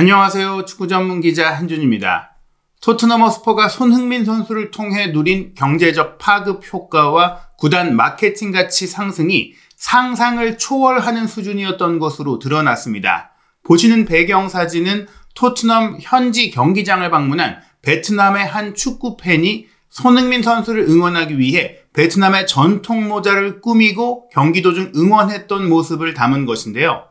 안녕하세요. 축구 전문 기자 한준입니다. 토트넘 허스퍼가 손흥민 선수를 통해 누린 경제적 파급 효과와 구단 마케팅 가치 상승이 상상을 초월하는 수준이었던 것으로 드러났습니다. 보시는 배경 사진은 토트넘 현지 경기장을 방문한 베트남의 한 축구 팬이 손흥민 선수를 응원하기 위해 베트남의 전통 모자를 꾸미고 경기 도중 응원했던 모습을 담은 것인데요.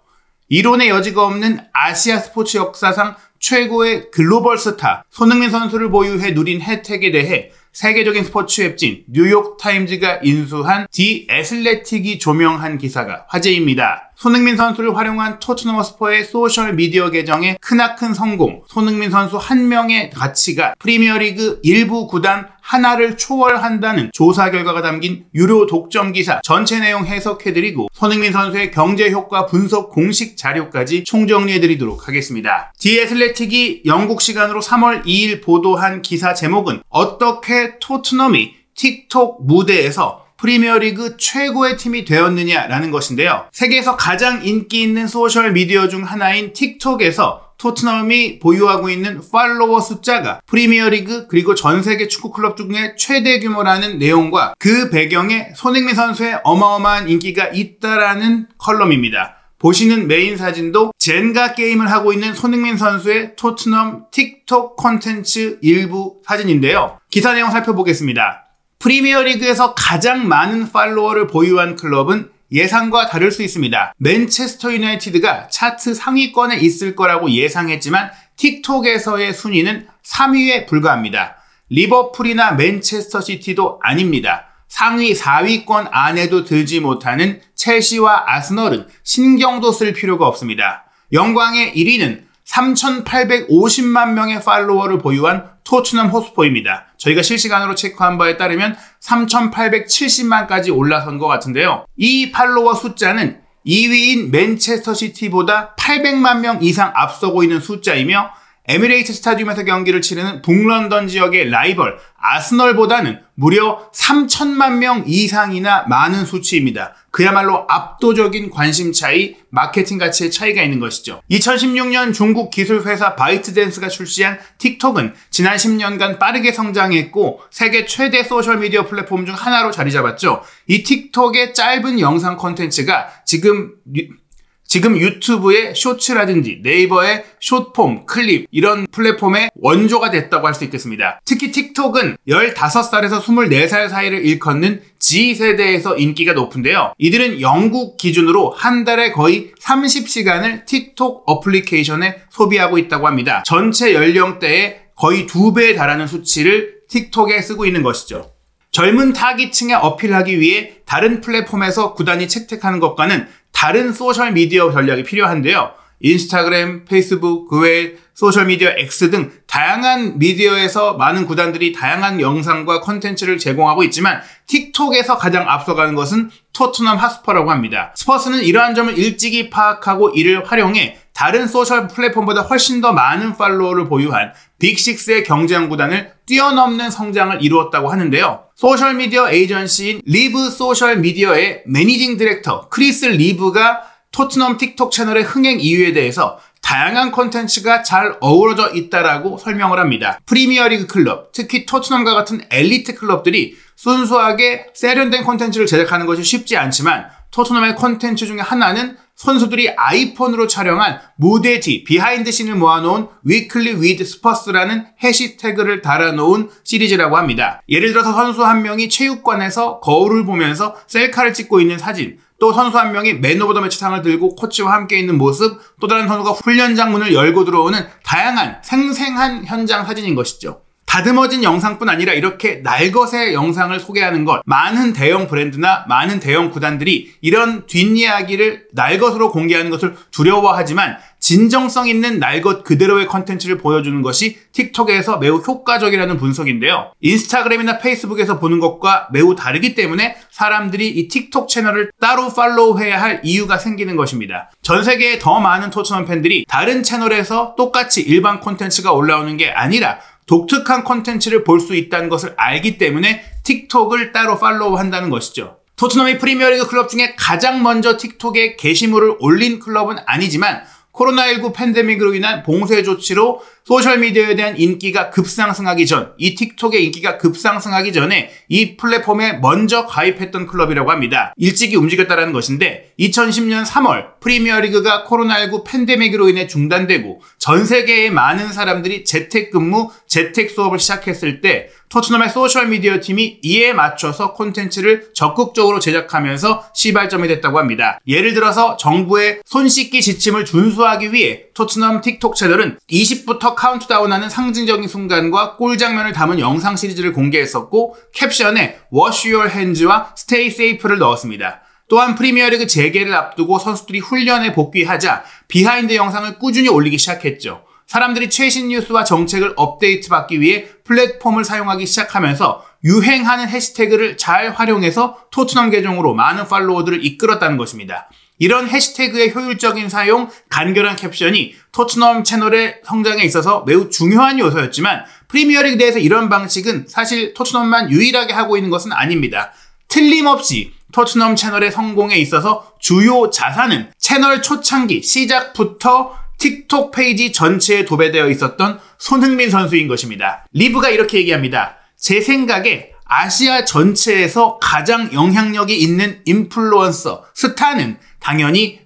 이론의 여지가 없는 아시아 스포츠 역사상 최고의 글로벌 스타 손흥민 선수를 보유해 누린 혜택에 대해 세계적인 스포츠 웹진 뉴욕타임즈가 인수한 디 애슬레틱이 조명한 기사가 화제입니다. 손흥민 선수를 활용한 토트넘 허스퍼의 소셜미디어 계정의 크나큰 성공, 손흥민 선수 한 명의 가치가 프리미어리그 일부 구단 하나를 초월한다는 조사 결과가 담긴 유료 독점 기사 전체 내용 해석해드리고 손흥민 선수의 경제 효과 분석 공식 자료까지 총정리해드리도록 하겠습니다. 디 애슬레틱이 영국 시간으로 3월 2일 보도한 기사 제목은 어떻게 토트넘이 틱톡 무대에서 프리미어리그 최고의 팀이 되었느냐라는 것인데요. 세계에서 가장 인기 있는 소셜미디어 중 하나인 틱톡에서 토트넘이 보유하고 있는 팔로워 숫자가 프리미어리그 그리고 전세계 축구클럽 중에 최대 규모라는 내용과 그 배경에 손흥민 선수의 어마어마한 인기가 있다라는 컬럼입니다. 보시는 메인 사진도 젠가 게임을 하고 있는 손흥민 선수의 토트넘 틱톡 콘텐츠 일부 사진인데요. 기사 내용 살펴보겠습니다. 프리미어리그에서 가장 많은 팔로워를 보유한 클럽은 예상과 다를 수 있습니다. 맨체스터 유나이티드가 차트 상위권에 있을 거라고 예상했지만 틱톡에서의 순위는 3위에 불과합니다. 리버풀이나 맨체스터 시티도 아닙니다. 상위 4위권 안에도 들지 못하는 첼시와 아스널은 신경도 쓸 필요가 없습니다. 영광의 1위는 3,850만 명의 팔로워를 보유한 토트넘 호스퍼입니다. 저희가 실시간으로 체크한 바에 따르면 3,870만까지 올라선 것 같은데요. 이 팔로워 숫자는 2위인 맨체스터 시티보다 800만 명 이상 앞서고 있는 숫자이며 에미레이트 스타디움에서 경기를 치르는 북런던 지역의 라이벌 아스널보다는 무려 3천만 명 이상이나 많은 수치입니다. 그야말로 압도적인 관심 차이, 마케팅 가치의 차이가 있는 것이죠. 2016년 중국 기술회사 바이트댄스가 출시한 틱톡은 지난 10년간 빠르게 성장했고 세계 최대 소셜미디어 플랫폼 중 하나로 자리 잡았죠. 이 틱톡의 짧은 영상 콘텐츠가 지금 유튜브의 쇼츠라든지 네이버의 숏폼, 클립 이런 플랫폼의 원조가 됐다고 할 수 있겠습니다. 특히 틱톡은 15살에서 24살 사이를 일컫는 G세대에서 인기가 높은데요. 이들은 영국 기준으로 한 달에 거의 30시간을 틱톡 어플리케이션에 소비하고 있다고 합니다. 전체 연령대의 거의 2배에 달하는 수치를 틱톡에 쓰고 있는 것이죠. 젊은 타깃층에 어필하기 위해 다른 플랫폼에서 구단이 채택하는 것과는 다른 소셜미디어 전략이 필요한데요. 인스타그램, 페이스북, 그 외에 소셜미디어 X 등 다양한 미디어에서 많은 구단들이 다양한 영상과 콘텐츠를 제공하고 있지만 틱톡에서 가장 앞서가는 것은 토트넘 핫스퍼라고 합니다. 스퍼스는 이러한 점을 일찍이 파악하고 이를 활용해 다른 소셜 플랫폼보다 훨씬 더 많은 팔로워를 보유한 빅6의 경쟁 구단을 뛰어넘는 성장을 이루었다고 하는데요. 소셜미디어 에이전시인 리브 소셜미디어의 매니징 디렉터 크리스 리브가 토트넘 틱톡 채널의 흥행 이유에 대해서 다양한 콘텐츠가 잘 어우러져 있다라고 설명을 합니다. 프리미어리그 클럽, 특히 토트넘과 같은 엘리트 클럽들이 순수하게 세련된 콘텐츠를 제작하는 것이 쉽지 않지만 토트넘의 콘텐츠 중에 하나는 선수들이 아이폰으로 촬영한 무대 뒤, 비하인드 씬을 모아놓은 위클리 위드 스퍼스라는 해시태그를 달아놓은 시리즈라고 합니다. 예를 들어서 선수 한 명이 체육관에서 거울을 보면서 셀카를 찍고 있는 사진, 또 선수 한 명이 맨 오브 더 매치 상을 들고 코치와 함께 있는 모습, 또 다른 선수가 훈련장 문을 열고 들어오는 다양한 생생한 현장 사진인 것이죠. 다듬어진 영상뿐 아니라 이렇게 날것의 영상을 소개하는 것, 많은 대형 브랜드나 많은 대형 구단들이 이런 뒷이야기를 날것으로 공개하는 것을 두려워하지만 진정성 있는 날것 그대로의 컨텐츠를 보여주는 것이 틱톡에서 매우 효과적이라는 분석인데요. 인스타그램이나 페이스북에서 보는 것과 매우 다르기 때문에 사람들이 이 틱톡 채널을 따로 팔로우해야 할 이유가 생기는 것입니다. 전 세계에 더 많은 토트넘 팬들이 다른 채널에서 똑같이 일반 콘텐츠가 올라오는 게 아니라 독특한 콘텐츠를 볼 수 있다는 것을 알기 때문에 틱톡을 따로 팔로우한다는 것이죠. 토트넘이 프리미어리그 클럽 중에 가장 먼저 틱톡에 게시물을 올린 클럽은 아니지만 코로나19 팬데믹으로 인한 봉쇄 조치로 소셜미디어에 대한 인기가 급상승하기 전, 이 틱톡의 인기가 급상승하기 전에 이 플랫폼에 먼저 가입했던 클럽이라고 합니다. 일찍이 움직였다는 것인데 2010년 3월 프리미어리그가 코로나19 팬데믹으로 인해 중단되고 전 세계의 많은 사람들이 재택근무, 재택수업을 시작했을 때 토트넘의 소셜미디어 팀이 이에 맞춰서 콘텐츠를 적극적으로 제작하면서 시발점이 됐다고 합니다. 예를 들어서 정부의 손 씻기 지침을 준수하기 위해 토트넘 틱톡 채널은 20부터 카운트다운하는 상징적인 순간과 골 장면을 담은 영상 시리즈를 공개했었고 캡션에 Wash your hands와 Stay safe를 넣었습니다. 또한 프리미어리그 재개를 앞두고 선수들이 훈련에 복귀하자 비하인드 영상을 꾸준히 올리기 시작했죠. 사람들이 최신 뉴스와 정책을 업데이트받기 위해 플랫폼을 사용하기 시작하면서 유행하는 해시태그를 잘 활용해서 토트넘 계정으로 많은 팔로워들을 이끌었다는 것입니다. 이런 해시태그의 효율적인 사용, 간결한 캡션이 토트넘 채널의 성장에 있어서 매우 중요한 요소였지만 프리미어리그 내에서 이런 방식은 사실 토트넘만 유일하게 하고 있는 것은 아닙니다. 틀림없이 토트넘 채널의 성공에 있어서 주요 자산은 채널 초창기 시작부터 틱톡 페이지 전체에 도배되어 있었던 손흥민 선수인 것입니다. 리브가 이렇게 얘기합니다. 제 생각에 아시아 전체에서 가장 영향력이 있는 인플루언서, 스타는 당연히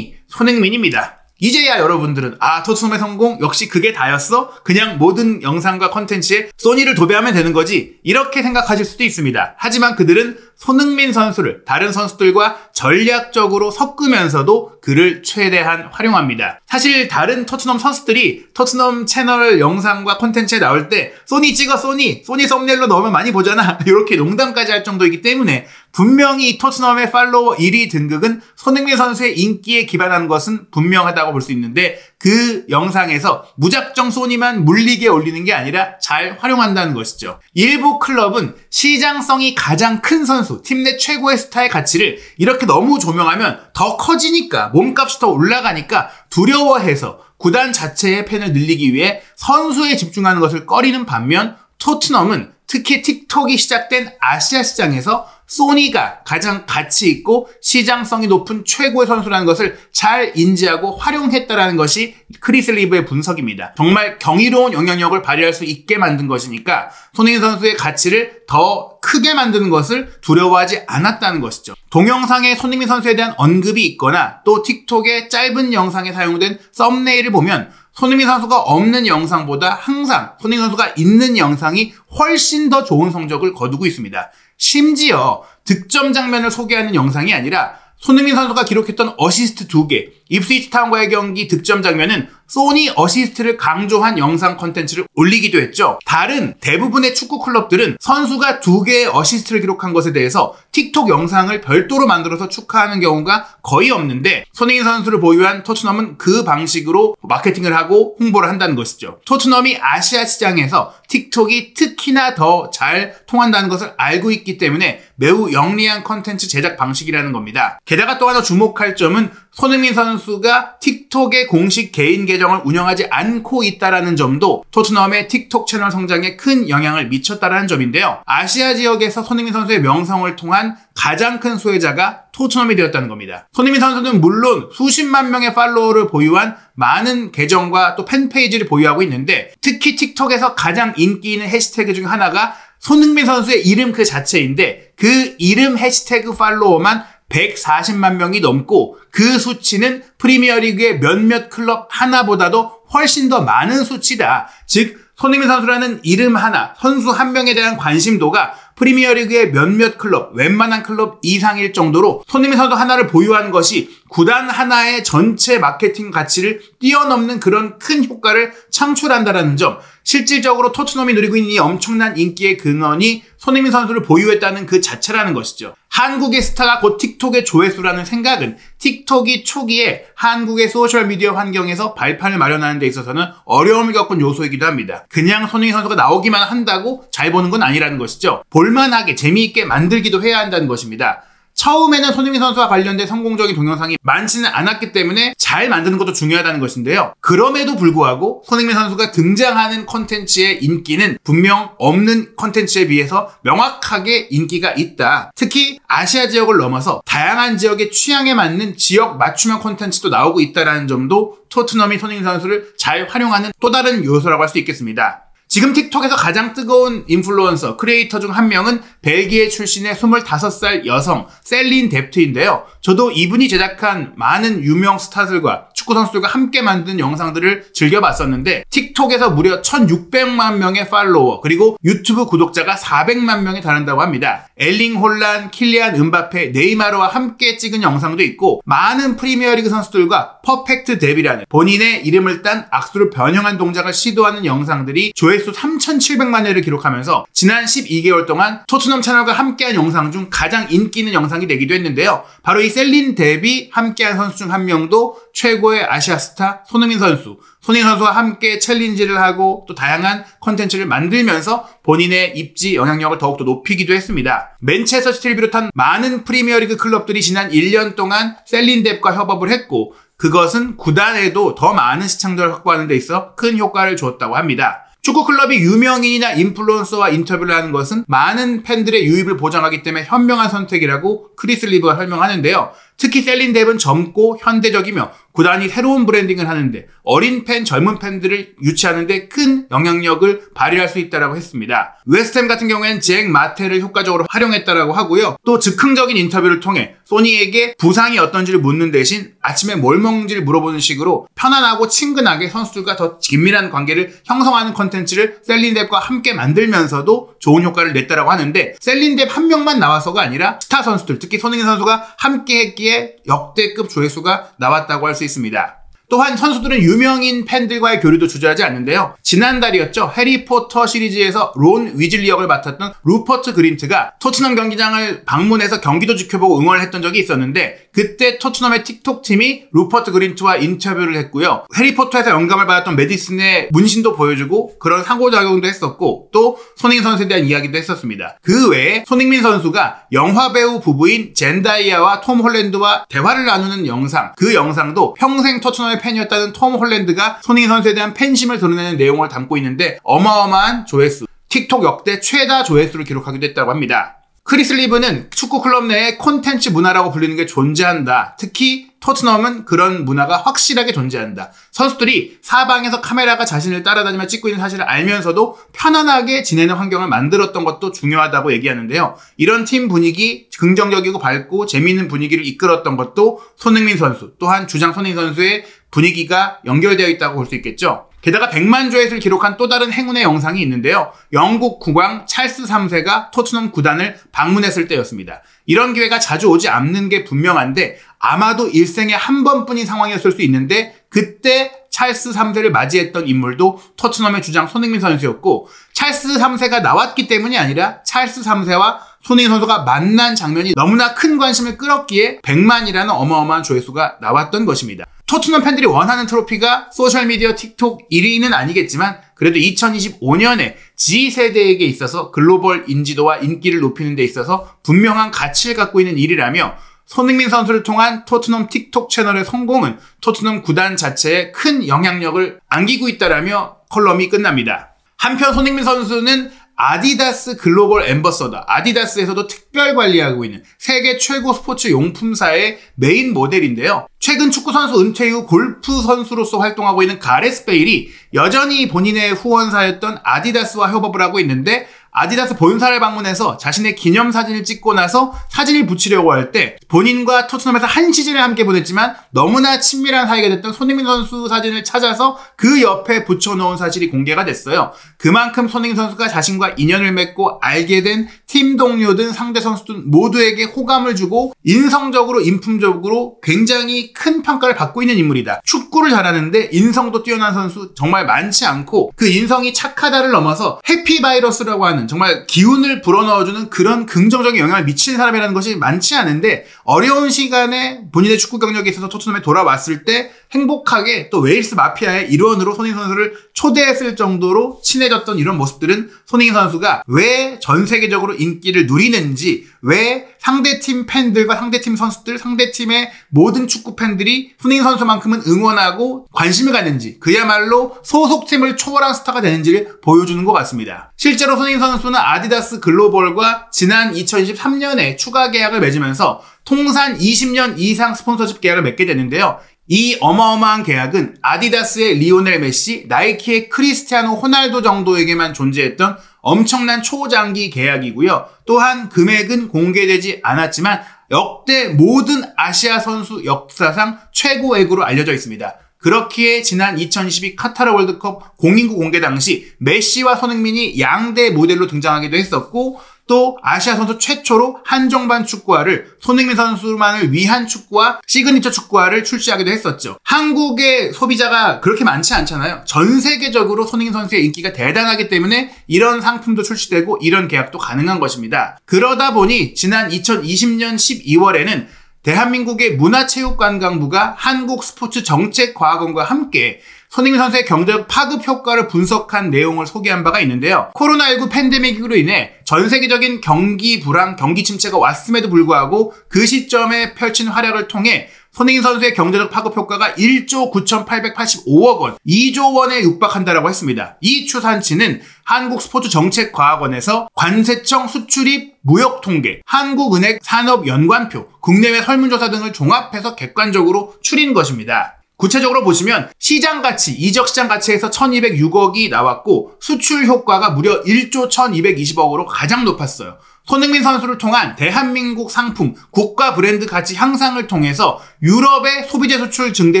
손흥민입니다. 이제야 여러분들은 토트넘의 성공 역시 그게 다였어? 그냥 모든 영상과 컨텐츠에 소니를 도배하면 되는 거지? 이렇게 생각하실 수도 있습니다. 하지만 그들은 손흥민 선수를 다른 선수들과 전략적으로 섞으면서도 그를 최대한 활용합니다. 사실 다른 토트넘 선수들이 토트넘 채널 영상과 콘텐츠에 나올 때 소니 찍어 소니 썸네일로 넣으면 많이 보잖아 이렇게 농담까지 할 정도이기 때문에 분명히 토트넘의 팔로워 1위 등극은 손흥민 선수의 인기에 기반한 것은 분명하다고 볼 수 있는데 그 영상에서 무작정 소니만 물리게 올리는 게 아니라 잘 활용한다는 것이죠. 일부 클럽은 시장성이 가장 큰 선수, 팀 내 최고의 스타의 가치를 이렇게 너무 조명하면 더 커지니까 몸값이 더 올라가니까 두려워해서 구단 자체의 팬을 늘리기 위해 선수에 집중하는 것을 꺼리는 반면 토트넘은 특히 틱톡이 시작된 아시아 시장에서 소니가 가장 가치 있고 시장성이 높은 최고의 선수라는 것을 잘 인지하고 활용했다라는 것이 크리스 리브의 분석입니다. 정말 경이로운 영향력을 발휘할 수 있게 만든 것이니까 손흥민 선수의 가치를 더 크게 만드는 것을 두려워하지 않았다는 것이죠. 동영상에 손흥민 선수에 대한 언급이 있거나 또 틱톡의 짧은 영상에 사용된 썸네일을 보면 손흥민 선수가 없는 영상보다 항상 손흥민 선수가 있는 영상이 훨씬 더 좋은 성적을 거두고 있습니다. 심지어 득점 장면을 소개하는 영상이 아니라 손흥민 선수가 기록했던 어시스트 2개, 입스위치 타운과의 경기 득점 장면은 소니 어시스트를 강조한 영상 콘텐츠를 올리기도 했죠. 다른 대부분의 축구 클럽들은 선수가 2개의 어시스트를 기록한 것에 대해서 틱톡 영상을 별도로 만들어서 축하하는 경우가 거의 없는데 손흥민 선수를 보유한 토트넘은 그 방식으로 마케팅을 하고 홍보를 한다는 것이죠. 토트넘이 아시아 시장에서 틱톡이 특히나 더 잘 통한다는 것을 알고 있기 때문에 매우 영리한 콘텐츠 제작 방식이라는 겁니다. 게다가 또 하나 주목할 점은 손흥민 선수가 틱톡의 공식 개인 계정을 운영하지 않고 있다는 점도 토트넘의 틱톡 채널 성장에 큰 영향을 미쳤다는 점인데요. 아시아 지역에서 손흥민 선수의 명성을 통한 가장 큰 수혜자가 토트넘이 되었다는 겁니다. 손흥민 선수는 물론 수십만 명의 팔로워를 보유한 많은 계정과 또 팬페이지를 보유하고 있는데 특히 틱톡에서 가장 인기 있는 해시태그 중 하나가 손흥민 선수의 이름 그 자체인데 그 이름 해시태그 팔로워만 140만 명이 넘고 그 수치는 프리미어리그의 몇몇 클럽 하나보다도 훨씬 더 많은 수치다. 즉 손흥민 선수라는 이름 하나, 선수 한 명에 대한 관심도가 프리미어리그의 몇몇 클럽, 웬만한 클럽 이상일 정도로 손흥민 선수 하나를 보유한 것이 구단 하나의 전체 마케팅 가치를 뛰어넘는 그런 큰 효과를 창출한다는 점, 실질적으로 토트넘이 누리고 있는 이 엄청난 인기의 근원이 손흥민 선수를 보유했다는 그 자체라는 것이죠. 한국의 스타가 곧 틱톡의 조회수라는 생각은 틱톡이 초기에 한국의 소셜미디어 환경에서 발판을 마련하는 데 있어서는 어려움을 겪은 요소이기도 합니다. 그냥 손흥민 선수가 나오기만 한다고 잘 보는 건 아니라는 것이죠. 볼만하게 재미있게 만들기도 해야 한다는 것입니다. 처음에는 손흥민 선수와 관련된 성공적인 동영상이 많지는 않았기 때문에 잘 만드는 것도 중요하다는 것인데요. 그럼에도 불구하고 손흥민 선수가 등장하는 콘텐츠의 인기는 분명 없는 콘텐츠에 비해서 명확하게 인기가 있다. 특히 아시아 지역을 넘어서 다양한 지역의 취향에 맞는 지역 맞춤형 콘텐츠도 나오고 있다는 점도 토트넘이 손흥민 선수를 잘 활용하는 또 다른 요소라고 할 수 있겠습니다. 지금 틱톡에서 가장 뜨거운 인플루언서, 크리에이터 중 한 명은 벨기에 출신의 25살 여성 셀린 뎁트인데요. 저도 이분이 제작한 많은 유명 스타들과 축구 선수들과 함께 만든 영상들을 즐겨봤었는데 틱톡에서 무려 1600만 명의 팔로워 그리고 유튜브 구독자가 400만 명에 달한다고 합니다. 엘링 홀란, 킬리안 은바페, 네이마르와 함께 찍은 영상도 있고 많은 프리미어리그 선수들과 퍼펙트 데뷔라는 본인의 이름을 딴 악수를 변형한 동작을 시도하는 영상들이 조회수 3,700만 회를 기록하면서 지난 12개월 동안 토트넘 채널과 함께한 영상 중 가장 인기 있는 영상이 되기도 했는데요. 바로 이 셀린 뎁이 함께한 선수 중 한 명도 최고의 아시아 스타 손흥민 선수와 함께 챌린지를 하고 또 다양한 컨텐츠를 만들면서 본인의 입지 영향력을 더욱더 높이기도 했습니다. 맨체스터 시티를 비롯한 많은 프리미어리그 클럽들이 지난 1년 동안 셀린 뎁과 협업을 했고 그것은 구단에도 더 많은 시청자를 확보하는 데 있어 큰 효과를 주었다고 합니다. 축구 클럽이 유명인이나 인플루언서와 인터뷰를 하는 것은 많은 팬들의 유입을 보장하기 때문에 현명한 선택이라고 크리스 리브가 설명하는데요. 특히 셀린 뎁은 젊고 현대적이며 구단이 새로운 브랜딩을 하는데 어린 팬, 젊은 팬들을 유치하는 데 큰 영향력을 발휘할 수 있다고 했습니다. 웨스트햄 같은 경우에는 잭 마테를 효과적으로 활용했다고 하고요. 또 즉흥적인 인터뷰를 통해 소니에게 부상이 어떤지를 묻는 대신 아침에 뭘 먹는지를 물어보는 식으로 편안하고 친근하게 선수들과 더 긴밀한 관계를 형성하는 콘텐츠를 셀린 뎁과 함께 만들면서도 좋은 효과를 냈다고 하는데 셀린 뎁 한 명만 나와서가 아니라 스타 선수들, 특히 손흥민 선수가 함께 했기에 역대급 조회수가 나왔다고 할 수 있습니다. 또한 선수들은 유명인 팬들과의 교류도 주저하지 않는데요. 지난달이었죠. 해리포터 시리즈에서 론 위즐리 역을 맡았던 루퍼트 그린트가 토트넘 경기장을 방문해서 경기도 지켜보고 응원을 했던 적이 있었는데 그때 토트넘의 틱톡 팀이 루퍼트 그린트와 인터뷰를 했고요. 해리포터에서 영감을 받았던 메디슨의 문신도 보여주고 그런 상호작용도 했었고 또 손흥민 선수에 대한 이야기도 했었습니다. 그 외에 손흥민 선수가 영화배우 부부인 젠다이아와 톰 홀랜드와 대화를 나누는 영상, 그 영상도 평생 토트넘의 팬이었다는 톰 홀랜드가 손흥민 선수에 대한 팬심을 드러내는 내용을 담고 있는데 어마어마한 조회수, 틱톡 역대 최다 조회수를 기록하기도 했다고 합니다. 크리스 리브는 축구 클럽 내에 콘텐츠 문화라고 불리는 게 존재한다. 특히 토트넘은 그런 문화가 확실하게 존재한다. 선수들이 사방에서 카메라가 자신을 따라다니며 찍고 있는 사실을 알면서도 편안하게 지내는 환경을 만들었던 것도 중요하다고 얘기하는데요. 이런 팀 분위기, 긍정적이고 밝고 재미있는 분위기를 이끌었던 것도 손흥민 선수, 또한 주장 손흥민 선수의 분위기가 연결되어 있다고 볼 수 있겠죠. 게다가 100만 조회수를 기록한 또 다른 행운의 영상이 있는데요. 영국 국왕 찰스 3세가 토트넘 구단을 방문했을 때였습니다. 이런 기회가 자주 오지 않는 게 분명한데 아마도 일생에 한 번뿐인 상황이었을 수 있는데 그때 찰스 3세를 맞이했던 인물도 토트넘의 주장 손흥민 선수였고 찰스 3세가 나왔기 때문이 아니라 찰스 3세와 손흥민 선수가 만난 장면이 너무나 큰 관심을 끌었기에 100만이라는 어마어마한 조회수가 나왔던 것입니다. 토트넘 팬들이 원하는 트로피가 소셜미디어 틱톡 1위는 아니겠지만 그래도 2025년에 G세대에게 있어서 글로벌 인지도와 인기를 높이는 데 있어서 분명한 가치를 갖고 있는 일이라며 손흥민 선수를 통한 토트넘 틱톡 채널의 성공은 토트넘 구단 자체에 큰 영향력을 안기고 있다라며 컬럼이 끝납니다. 한편 손흥민 선수는 아디다스 글로벌 앰버서더, 아디다스에서도 특별 관리하고 있는 세계 최고 스포츠 용품사의 메인 모델인데요. 최근 축구선수 은퇴 이후 골프 선수로서 활동하고 있는 가레스 베일이 여전히 본인의 후원사였던 아디다스와 협업을 하고 있는데 아디다스 본사를 방문해서 자신의 기념사진을 찍고 나서 사진을 붙이려고 할 때 본인과 토트넘에서 한 시즌을 함께 보냈지만 너무나 친밀한 사이가 됐던 손흥민 선수 사진을 찾아서 그 옆에 붙여놓은 사실이 공개가 됐어요. 그만큼 손흥민 선수가 자신과 인연을 맺고 알게 된 팀 동료든 상대 선수든 모두에게 호감을 주고 인성적으로 인품적으로 굉장히 큰 평가를 받고 있는 인물이다. 축구를 잘하는데 인성도 뛰어난 선수 정말 많지 않고 그 인성이 착하다를 넘어서 해피바이러스라고 하는 보면 정말 기운을 불어넣어주는 그런 긍정적인 영향을 미치는 사람이라는 것이 많지 않은데 어려운 시간에 본인의 축구 경력에 있어서 토트넘에 돌아왔을 때 행복하게 또 웨일스 마피아의 일원으로 손흥민 선수를 초대했을 정도로 친해졌던 이런 모습들은 손흥민 선수가 왜 전 세계적으로 인기를 누리는지, 왜 상대팀 팬들과 상대팀 선수들, 상대팀의 모든 축구 팬들이 손흥민 선수만큼은 응원하고 관심을 갖는지, 그야말로 소속팀을 초월한 스타가 되는지를 보여주는 것 같습니다. 실제로 손흥민 선수는 아디다스 글로벌과 지난 2023년에 추가 계약을 맺으면서 통산 20년 이상 스폰서십 계약을 맺게 되는데요. 이 어마어마한 계약은 아디다스의 리오넬 메시, 나이키의 크리스티아노 호날두 정도에게만 존재했던 엄청난 초장기 계약이고요. 또한 금액은 공개되지 않았지만 역대 모든 아시아 선수 역사상 최고액으로 알려져 있습니다. 그렇기에 지난 2022 카타르 월드컵 공인구 공개 당시 메시와 손흥민이 양대 모델로 등장하기도 했었고, 또 아시아 선수 최초로 한정판 축구화를 손흥민 선수만을 위한 축구화, 시그니처 축구화를 출시하기도 했었죠. 한국의 소비자가 그렇게 많지 않잖아요. 전 세계적으로 손흥민 선수의 인기가 대단하기 때문에 이런 상품도 출시되고 이런 계약도 가능한 것입니다. 그러다 보니 지난 2020년 12월에는 대한민국의 문화체육관광부가 한국스포츠정책과학원과 함께 손흥민 선수의 경제적 파급 효과를 분석한 내용을 소개한 바가 있는데요. 코로나19 팬데믹으로 인해 전 세계적인 경기 불황, 경기 침체가 왔음에도 불구하고 그 시점에 펼친 활약을 통해 손흥민 선수의 경제적 파급 효과가 1조 9,885억 원, 2조 원에 육박한다라고 했습니다. 이 추산치는 한국스포츠정책과학원에서 관세청 수출입 무역통계, 한국은행 산업연관표, 국내외 설문조사 등을 종합해서 객관적으로 추린 것입니다. 구체적으로 보시면 시장가치, 이적시장가치에서 1206억이 나왔고 수출 효과가 무려 1조 1220억으로 가장 높았어요. 손흥민 선수를 통한 대한민국 상품, 국가 브랜드 가치 향상을 통해서 유럽의 소비재 수출 증대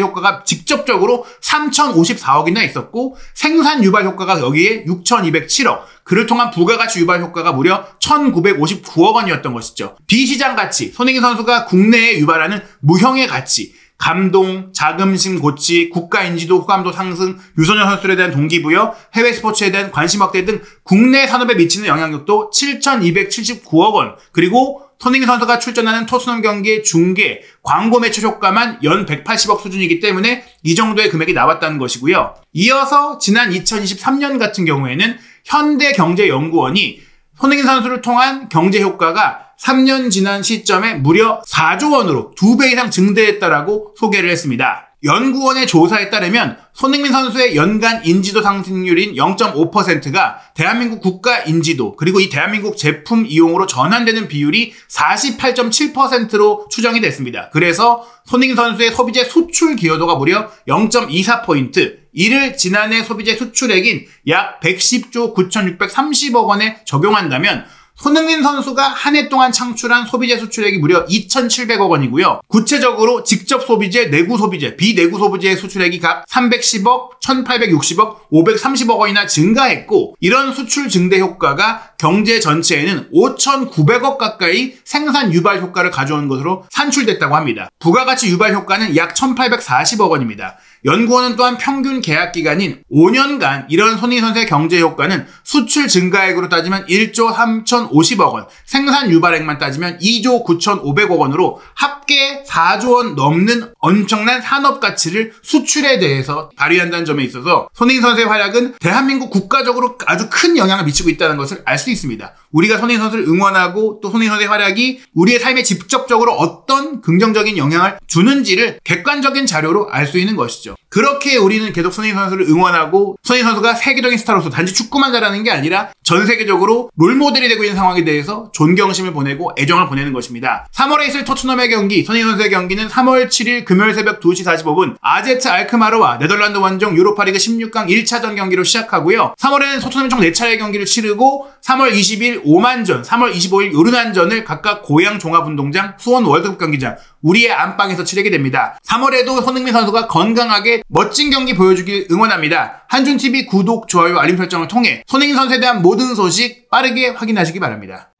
효과가 직접적으로 3,054억이나 있었고, 생산 유발 효과가 여기에 6,207억, 그를 통한 부가가치 유발 효과가 무려 1,959억 원이었던 것이죠. 비시장 가치, 손흥민 선수가 국내에 유발하는 무형의 가치, 감동, 자긍심 고취, 국가 인지도 호감도 상승, 유소년 선수들에 대한 동기부여, 해외 스포츠에 대한 관심 확대 등 국내 산업에 미치는 영향력도 7,279억 원, 그리고 손흥민 선수가 출전하는 토트넘 경기의 중계, 광고 매출 효과만 연 180억 수준이기 때문에 이 정도의 금액이 나왔다는 것이고요. 이어서 지난 2023년 같은 경우에는 현대경제연구원이 손흥민 선수를 통한 경제 효과가 3년 지난 시점에 무려 4조 원으로 2배 이상 증대했다라고 소개를 했습니다. 연구원의 조사에 따르면 손흥민 선수의 연간 인지도 상승률인 0.5%가 대한민국 국가 인지도, 그리고 이 대한민국 제품 이용으로 전환되는 비율이 48.7%로 추정이 됐습니다. 그래서 손흥민 선수의 소비재 수출 기여도가 무려 0.24포인트, 이를 지난해 소비재 수출액인 약 110조 9,630억 원에 적용한다면 손흥민 선수가 한 해 동안 창출한 소비재 수출액이 무려 2,700억 원이고요. 구체적으로 직접 소비재, 내구 소비재, 비내구 소비재의 수출액이 각 310억, 1,860억, 530억 원이나 증가했고, 이런 수출 증대 효과가 경제 전체에는 5,900억 가까이 생산 유발 효과를 가져온 것으로 산출됐다고 합니다. 부가가치 유발 효과는 약 1,840억 원입니다. 연구원은 또한 평균 계약 기간인 5년간 이런 손흥민 선수의 경제 효과는 수출 증가액으로 따지면 1조 3,050억 원, 생산 유발액만 따지면 2조 9,500억 원으로 합계 4조 원 넘는 엄청난 산업 가치를 수출에 대해서 발휘한다는 점에 있어서 손흥민 선수의 활약은 대한민국 국가적으로 아주 큰 영향을 미치고 있다는 것을 알 수 있습니다. 우리가 손흥민 선수를 응원하고 또 손흥민 선수의 활약이 우리의 삶에 직접적으로 어떤 긍정적인 영향을 주는지를 객관적인 자료로 알 수 있는 것이죠. 그렇게 우리는 계속 손흥민 선수를 응원하고 손흥민 선수가 세계적인 스타로서 단지 축구만 잘하는 게 아니라 전 세계적으로 롤모델이 되고 있는 상황에 대해서 존경심을 보내고 애정을 보내는 것입니다. 3월에 있을 토트넘의 경기, 손흥민 선수의 경기는 3월 7일 금요일 새벽 2시 45분 아제트 알크마르와 네덜란드 원정 유로파리그 16강 1차전 경기로 시작하고요. 3월에는 토트넘이 총 4차례 경기를 치르고 3월 20일 오만전, 3월 25일 요르단전을 각각 고양 종합운동장, 수원 월드컵 경기장, 우리의 안방에서 치르게 됩니다. 3월에도 손흥민 선수가 건강하게 멋진 경기 보여주길 응원합니다. 한준TV 구독, 좋아요, 알림 설정을 통해 손흥민 선수에 대한 모든 소식 빠르게 확인하시기 바랍니다.